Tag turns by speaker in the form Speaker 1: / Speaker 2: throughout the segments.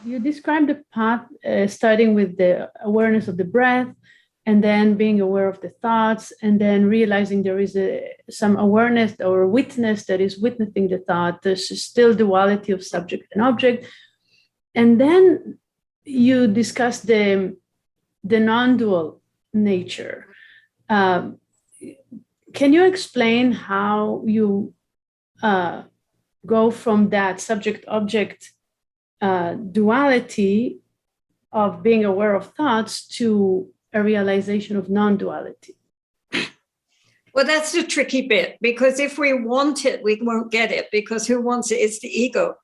Speaker 1: you described the path starting with the awareness of the breath, and then being aware of the thoughts, and then realizing there is some awareness or witness that is witnessing the thought. There's still duality of subject and object. And then you discuss the non-dual nature. Can you explain how you go from that subject-object duality of being aware of thoughts to a realization of non-duality?
Speaker 2: Well, that's the tricky bit, because if we want it, we won't get it, because who wants it? It's the ego.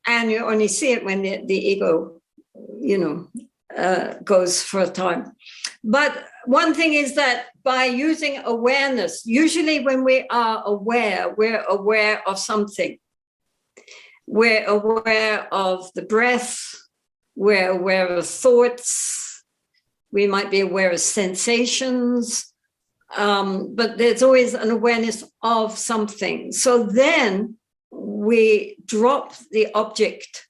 Speaker 2: And you only see it when the ego, goes for a time. But one thing is that by using awareness, usually when we are aware, we're aware of something. We're aware of the breath, we're aware of thoughts, we might be aware of sensations, but there's always an awareness of something. So then we drop the object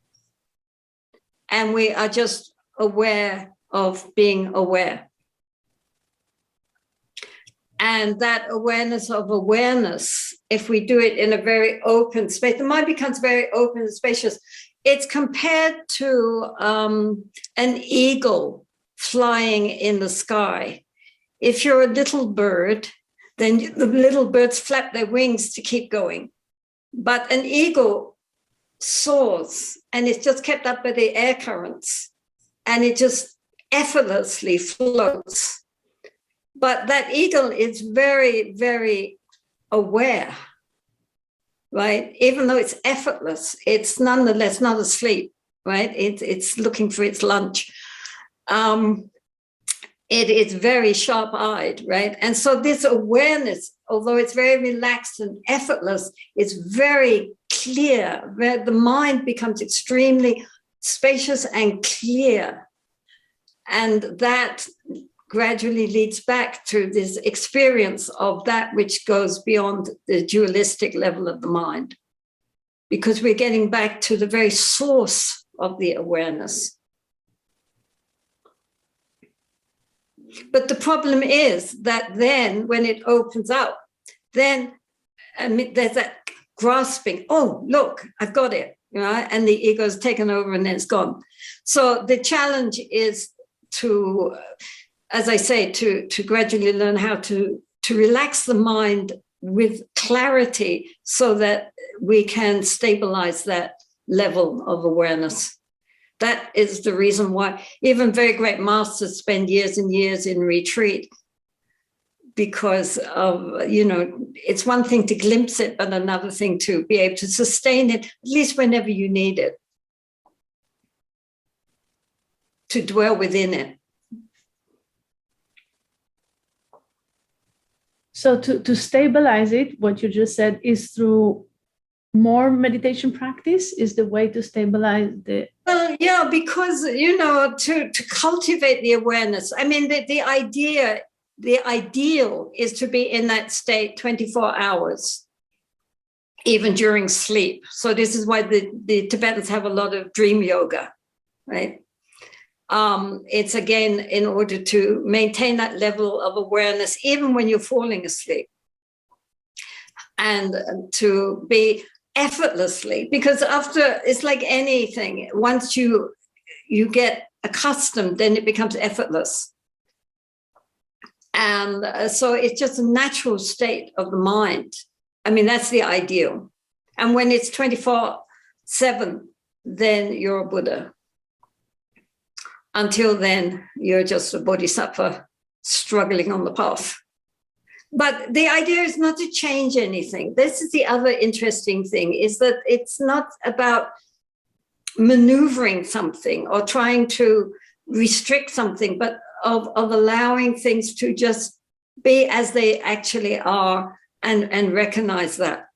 Speaker 2: and we are just aware of being aware. And that awareness of awareness, if we do it in a very open space, the mind becomes very open and spacious. It's compared to an eagle flying in the sky. If you're a little bird, then the little birds flap their wings to keep going. But an eagle soars, and it's just kept up by the air currents, and it just effortlessly floats. But that eagle is very, very aware, right? Even though it's effortless, it's nonetheless not asleep, right? It's looking for its lunch. It is very sharp-eyed, right? And so this awareness, although it's very relaxed and effortless, it's very clear, where the mind becomes extremely spacious and clear. And that gradually leads back to this experience of that which goes beyond the dualistic level of the mind, because we're getting back to the very source of the awareness. But the problem is that then when it opens up, then there's that grasping, oh, look, I've got it, and the ego's taken over and then it's gone. So the challenge is to, as I say, to gradually learn how to relax the mind with clarity so that we can stabilize that level of awareness. That is the reason why even very great masters spend years and years in retreat, because of, it's one thing to glimpse it, but another thing to be able to sustain it, at least whenever you need it, to dwell within it.
Speaker 1: So to stabilize it, what you just said is through more meditation practice is the way to stabilize the...
Speaker 2: Well, yeah, because, to cultivate the awareness, I mean, the ideal is to be in that state 24 hours, even during sleep. So this is why the Tibetans have a lot of dream yoga, right? It's again, in order to maintain that level of awareness, even when you're falling asleep, and to be effortlessly, because after, it's like anything, once you get accustomed, then it becomes effortless. And so it's just a natural state of the mind. I mean, that's the ideal. And when it's 24/7, then you're a Buddha. Until then, you're just a bodhisattva struggling on the path. But the idea is not to change anything. This is the other interesting thing, is that it's not about maneuvering something or trying to restrict something, but of allowing things to just be as they actually are and recognize that.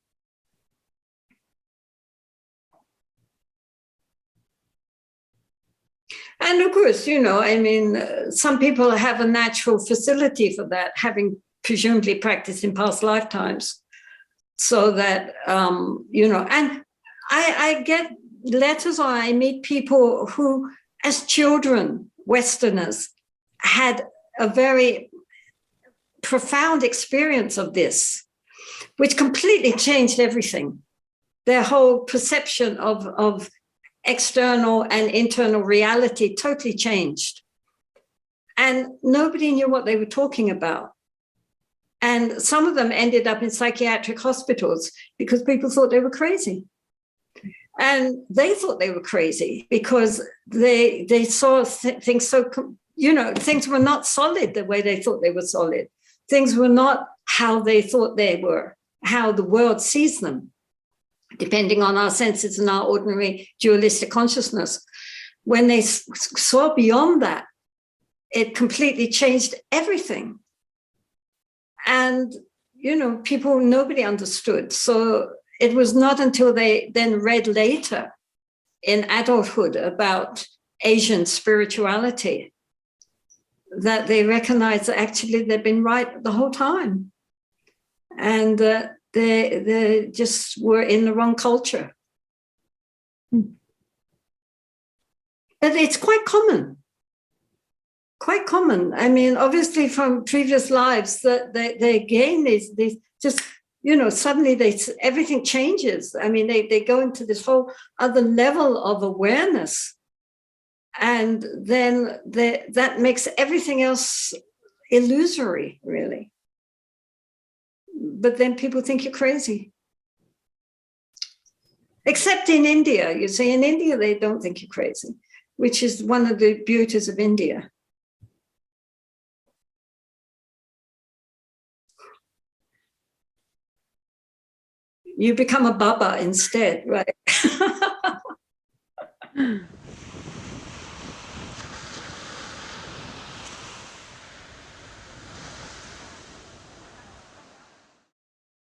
Speaker 2: And of course, some people have a natural facility for that, having presumably practiced in past lifetimes. So that, and I get letters, or I meet people who, as children, Westerners, had a very profound experience of this, which completely changed everything. Their whole perception of external and internal reality totally changed. And nobody knew what they were talking about. And some of them ended up in psychiatric hospitals because people thought they were crazy. And they thought they were crazy because they saw things so, things were not solid the way they thought they were solid. Things were not how they thought they were, how the world sees them, depending on our senses and our ordinary dualistic consciousness. When they saw beyond that, it completely changed everything. And, nobody understood. So it was not until they then read later in adulthood about Asian spirituality that they recognized that actually they'd been right the whole time. And they just were in the wrong culture. But it's quite common. Quite common. I mean, obviously from previous lives that they gain these just, suddenly everything changes. I mean, they go into this whole other level of awareness. And then that makes everything else illusory, really. But then people think you're crazy. Except in India. You see, in India, they don't think you're crazy, which is one of the beauties of India. You become a Baba instead, right?